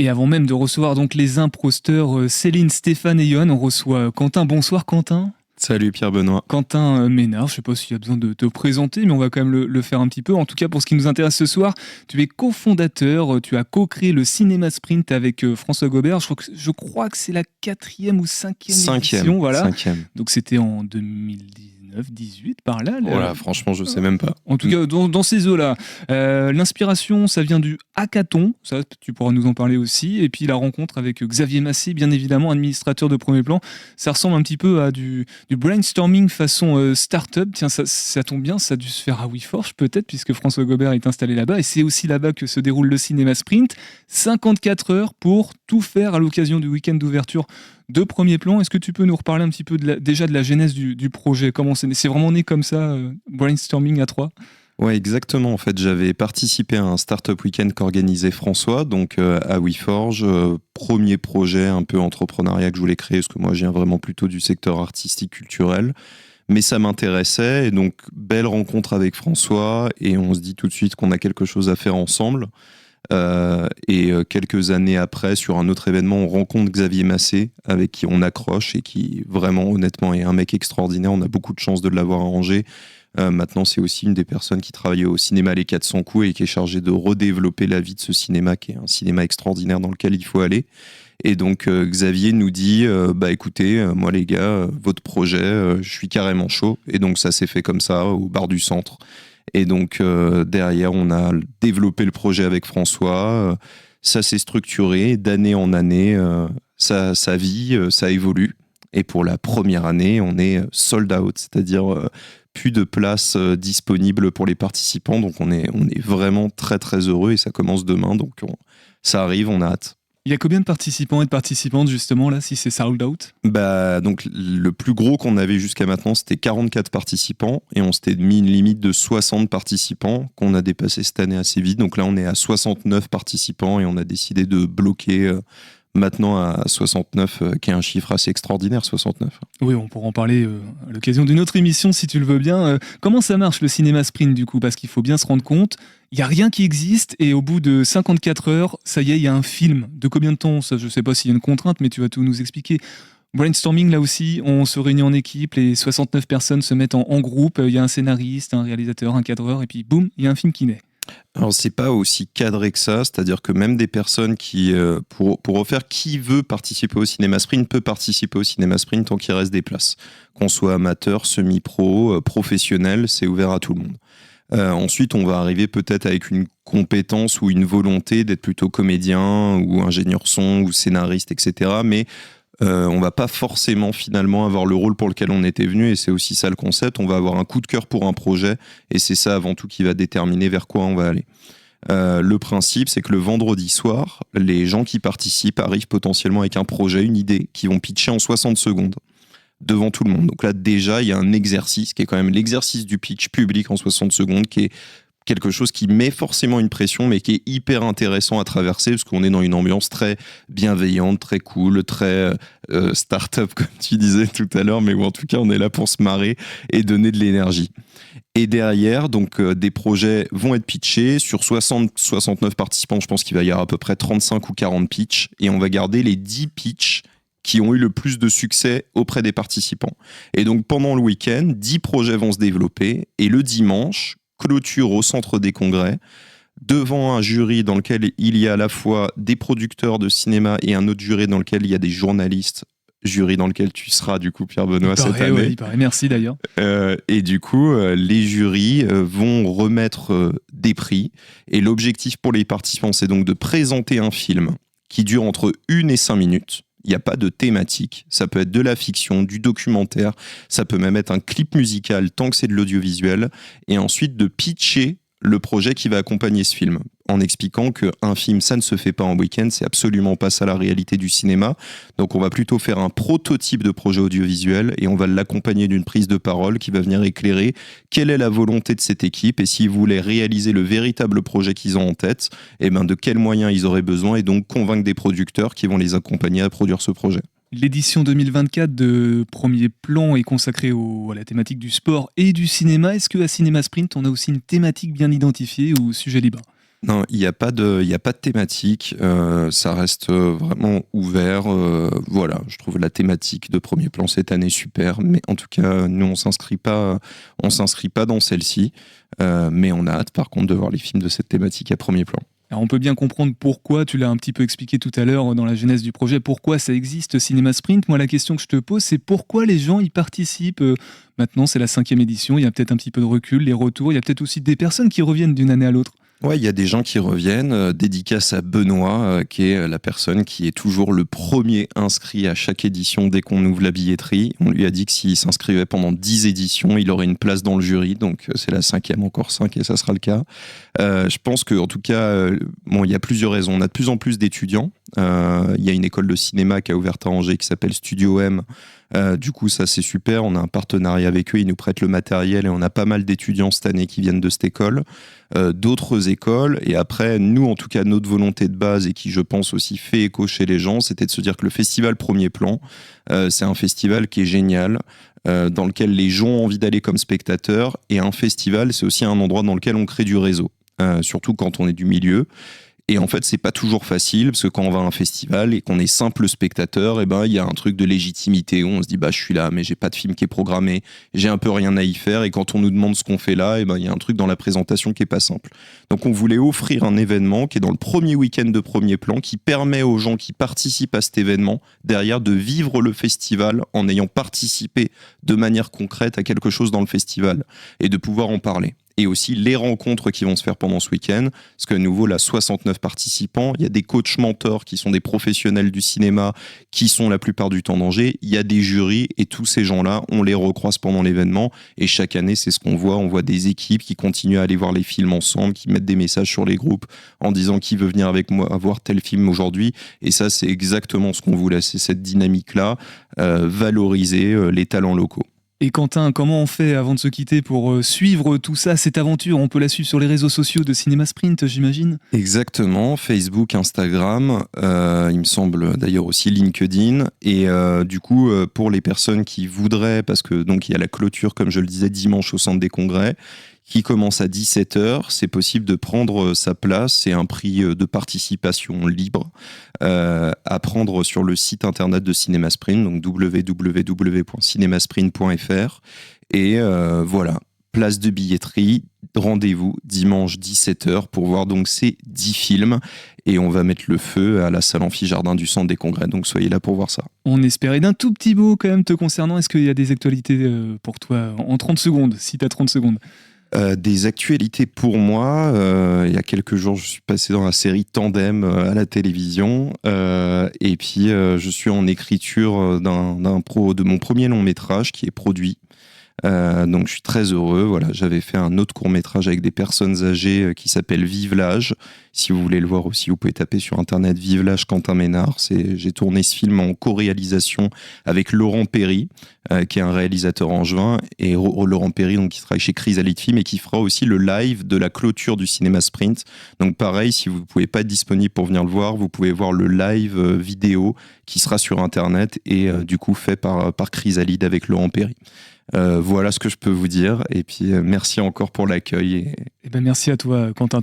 Et avant même de recevoir donc les imposteurs Céline, Stéphane et Yohan, on reçoit Quentin. Bonsoir Quentin. Salut Pierre-Benoît. Quentin Ménard, je ne sais pas s'il y a besoin de te présenter, mais on va quand même le faire un petit peu. En tout cas, pour ce qui nous intéresse ce soir, tu es cofondateur, tu as co-créé le Cinéma Sprint avec François Gobert. Je crois que c'est la 4e ou 5e édition. Voilà. Cinquième. Donc c'était en 2019-18 par là. Voilà, franchement, je sais même pas. En tout cas, dans ces eaux-là. L'inspiration, ça vient du hackathon, ça tu pourras nous en parler aussi. Et puis la rencontre avec Xavier Massé, bien évidemment, administrateur de premier plan. Ça ressemble un petit peu à du brainstorming façon start-up. Tiens, ça tombe bien, ça a dû se faire à WeForge peut-être, puisque François Gobert est installé là-bas. Et c'est aussi là-bas que se déroule le Cinéma Sprint. 54 heures pour tout faire à l'occasion du week-end d'ouverture de premier plan. Est-ce que tu peux nous reparler un petit peu déjà de la genèse du projet? Comment c'est vraiment né comme ça, brainstorming à 3? Ouais, exactement. En fait, j'avais participé à un Startup Weekend qu'organisait François, donc à WeForge. Premier projet un peu entrepreneuriat que je voulais créer, parce que moi, je viens vraiment plutôt du secteur artistique, culturel. Mais ça m'intéressait, et donc, belle rencontre avec François, et on se dit tout de suite qu'on a quelque chose à faire ensemble. Quelques années après, sur un autre événement, on rencontre Xavier Massé, avec qui on accroche et qui vraiment, honnêtement, est un mec extraordinaire. On a beaucoup de chance de l'avoir arrangé. Maintenant, c'est aussi une des personnes qui travaille au cinéma Les 400 coups et qui est chargée de redévelopper la vie de ce cinéma, qui est un cinéma extraordinaire dans lequel il faut aller. Et donc, Xavier nous dit, écoutez, moi les gars, votre projet, je suis carrément chaud. Et donc, ça s'est fait comme ça, au bar du centre. Et donc, derrière, on a développé le projet avec François. Ça s'est structuré d'année en année. Ça vit, ça évolue. Et pour la première année, on est sold out, c'est-à-dire plus de places disponibles pour les participants. Donc, on est vraiment très, très heureux et ça commence demain. Donc, ça arrive, on a hâte. Il y a combien de participants et de participantes justement là, si c'est sold out? Donc, le plus gros qu'on avait jusqu'à maintenant, c'était 44 participants et on s'était mis une limite de 60 participants qu'on a dépassé cette année assez vite. Donc là, on est à 69 participants et on a décidé de bloquer maintenant à 69, qui est un chiffre assez extraordinaire, 69. Oui, on pourra en parler à l'occasion d'une autre émission si tu le veux bien. Comment ça marche le cinéma sprint du coup? Parce qu'il faut bien se rendre compte, il n'y a rien qui existe et au bout de 54 heures, ça y est, il y a un film. De combien de temps? Ça, je ne sais pas s'il y a une contrainte, mais tu vas tout nous expliquer. Brainstorming, là aussi, on se réunit en équipe, les 69 personnes se mettent en groupe, il y a un scénariste, un réalisateur, un cadreur, et puis boum, il y a un film qui naît. Alors, c'est pas aussi cadré que ça, c'est-à-dire que même des personnes qui, pour refaire, qui veut participer au cinéma sprint peut participer au cinéma sprint tant qu'il reste des places. Qu'on soit amateur, semi-pro, professionnel, c'est ouvert à tout le monde. Ensuite, on va arriver peut-être avec une compétence ou une volonté d'être plutôt comédien ou ingénieur son ou scénariste, etc. Mais on va pas forcément finalement avoir le rôle pour lequel on était venu, et c'est aussi ça le concept. On va avoir un coup de cœur pour un projet et c'est ça avant tout qui va déterminer vers quoi on va aller. Le principe, c'est que le vendredi soir, les gens qui participent arrivent potentiellement avec un projet, une idée, qui vont pitcher en 60 secondes devant tout le monde. Donc là, déjà, il y a un exercice qui est quand même l'exercice du pitch public en 60 secondes, qui est quelque chose qui met forcément une pression, mais qui est hyper intéressant à traverser, parce qu'on est dans une ambiance très bienveillante, très cool, très start-up, comme tu disais tout à l'heure, mais où en tout cas, on est là pour se marrer et donner de l'énergie. Et derrière, donc, des projets vont être pitchés. Sur 60-69 participants, je pense qu'il va y avoir à peu près 35 ou 40 pitchs, et on va garder les 10 pitchs qui ont eu le plus de succès auprès des participants. Et donc, pendant le week-end, 10 projets vont se développer, et le dimanche, clôture au centre des congrès, devant un jury dans lequel il y a à la fois des producteurs de cinéma et un autre jury dans lequel il y a des journalistes, jury dans lequel tu seras du coup Pierre-Benoît cette année. Ouais, il paraît, merci d'ailleurs. Et du coup, les jurys vont remettre des prix, et l'objectif pour les participants, c'est donc de présenter un film qui dure entre 1 et 5 minutes. Il n'y a pas de thématique, ça peut être de la fiction, du documentaire, ça peut même être un clip musical tant que c'est de l'audiovisuel, et ensuite de pitcher le projet qui va accompagner ce film, en expliquant qu'un film, ça ne se fait pas en week-end, c'est absolument pas ça la réalité du cinéma. Donc on va plutôt faire un prototype de projet audiovisuel et on va l'accompagner d'une prise de parole qui va venir éclairer quelle est la volonté de cette équipe, et s'ils voulaient réaliser le véritable projet qu'ils ont en tête, et de quels moyens ils auraient besoin, et donc convaincre des producteurs qui vont les accompagner à produire ce projet. L'édition 2024 de Premier Plan est consacrée à la thématique du sport et du cinéma. Est-ce qu'à Cinéma Sprint, on a aussi une thématique bien identifiée ou sujet libre? Non, il n'y a pas de thématique. Ça reste vraiment ouvert. Voilà, je trouve la thématique de Premier Plan cette année super. Mais en tout cas, nous, on s'inscrit pas dans celle-ci. Mais on a hâte, par contre, de voir les films de cette thématique à Premier Plan. Alors on peut bien comprendre pourquoi, tu l'as un petit peu expliqué tout à l'heure dans la genèse du projet, pourquoi ça existe Cinéma Sprint. Moi la question que je te pose, c'est pourquoi les gens y participent. Maintenant c'est la 5e édition, il y a peut-être un petit peu de recul, les retours, il y a peut-être aussi des personnes qui reviennent d'une année à l'autre. Ouais, il y a des gens qui reviennent. Dédicace à Benoît, qui est la personne qui est toujours le premier inscrit à chaque édition dès qu'on ouvre la billetterie. On lui a dit que s'il s'inscrivait pendant 10 éditions, il aurait une place dans le jury. Donc c'est la 5e, encore 5, et ça sera le cas. Je pense qu'en tout cas, bon, il y a plusieurs raisons. On a de plus en plus d'étudiants. Il y a une école de cinéma qui a ouvert à Angers qui s'appelle Studio M. Du coup, ça c'est super. On a un partenariat avec eux. Ils nous prêtent le matériel et on a pas mal d'étudiants cette année qui viennent de cette école. D'autres écoles. Et après, nous, en tout cas, notre volonté de base et qui, je pense, aussi fait écho chez les gens, c'était de se dire que le festival Premier Plan, c'est un festival qui est génial, dans lequel les gens ont envie d'aller comme spectateurs. Et un festival, c'est aussi un endroit dans lequel on crée du réseau, surtout quand on est du milieu. Et en fait, c'est pas toujours facile, parce que quand on va à un festival et qu'on est simple spectateur, et ben, il y a un truc de légitimité où on se dit, bah, je suis là, mais j'ai pas de film qui est programmé, j'ai un peu rien à y faire, et quand on nous demande ce qu'on fait là, et ben, il y a un truc dans la présentation qui est pas simple. Donc, on voulait offrir un événement qui est dans le premier week-end de Premier Plan, qui permet aux gens qui participent à cet événement, derrière, de vivre le festival en ayant participé de manière concrète à quelque chose dans le festival, et de pouvoir en parler. Et aussi les rencontres qui vont se faire pendant ce week-end, parce qu'à nouveau, là, 69 participants, il y a des coachs mentors qui sont des professionnels du cinéma, qui sont la plupart du temps d'Angers, il y a des jurys, et tous ces gens-là, on les recroise pendant l'événement, et chaque année, c'est ce qu'on voit, on voit des équipes qui continuent à aller voir les films ensemble, qui mettent des messages sur les groupes, en disant qui veut venir avec moi voir tel film aujourd'hui, et ça, c'est exactement ce qu'on voulait, c'est cette dynamique-là, valoriser les talents locaux. Et Quentin, comment on fait avant de se quitter pour suivre tout ça, cette aventure? On peut la suivre sur les réseaux sociaux de Cinéma Sprint, j'imagine? Exactement, Facebook, Instagram, il me semble d'ailleurs aussi LinkedIn. Et du coup, pour les personnes qui voudraient, parce que donc il y a la clôture, comme je le disais, dimanche au Centre des Congrès, qui commence à 17h, c'est possible de prendre sa place. C'est un prix de participation libre à prendre sur le site internet de Cinéma Sprint, donc www.cinemasprint.fr. Et voilà, place de billetterie, rendez-vous dimanche 17h pour voir donc ces 10 films. Et on va mettre le feu à la salle amphi-jardin du Centre des Congrès, donc soyez là pour voir ça. On espérait d'un tout petit mot quand même te concernant. Est-ce qu'il y a des actualités pour toi en 30 secondes, si tu as 30 secondes? Des actualités pour moi. Il y a quelques jours, je suis passé dans la série Tandem à la télévision. Et puis, je suis en écriture de mon premier long métrage qui est produit. Donc, je suis très heureux. Voilà, j'avais fait un autre court métrage avec des personnes âgées qui s'appelle Vive l'âge. Si vous voulez le voir aussi, vous pouvez taper sur internet Vive l'âge Quentin Ménard. J'ai tourné ce film en co-réalisation avec Laurent Perry, qui est un réalisateur angevin, et Laurent Perry, donc, qui travaille chez Chrysalide Film et qui fera aussi le live de la clôture du Cinéma Sprint. Donc pareil, si vous ne pouvez pas être disponible pour venir le voir, vous pouvez voir le live vidéo qui sera sur internet et du coup fait par Chrysalide avec Laurent Perry. Voilà ce que je peux vous dire, et puis merci encore pour l'accueil. Eh ben merci à toi, Quentin.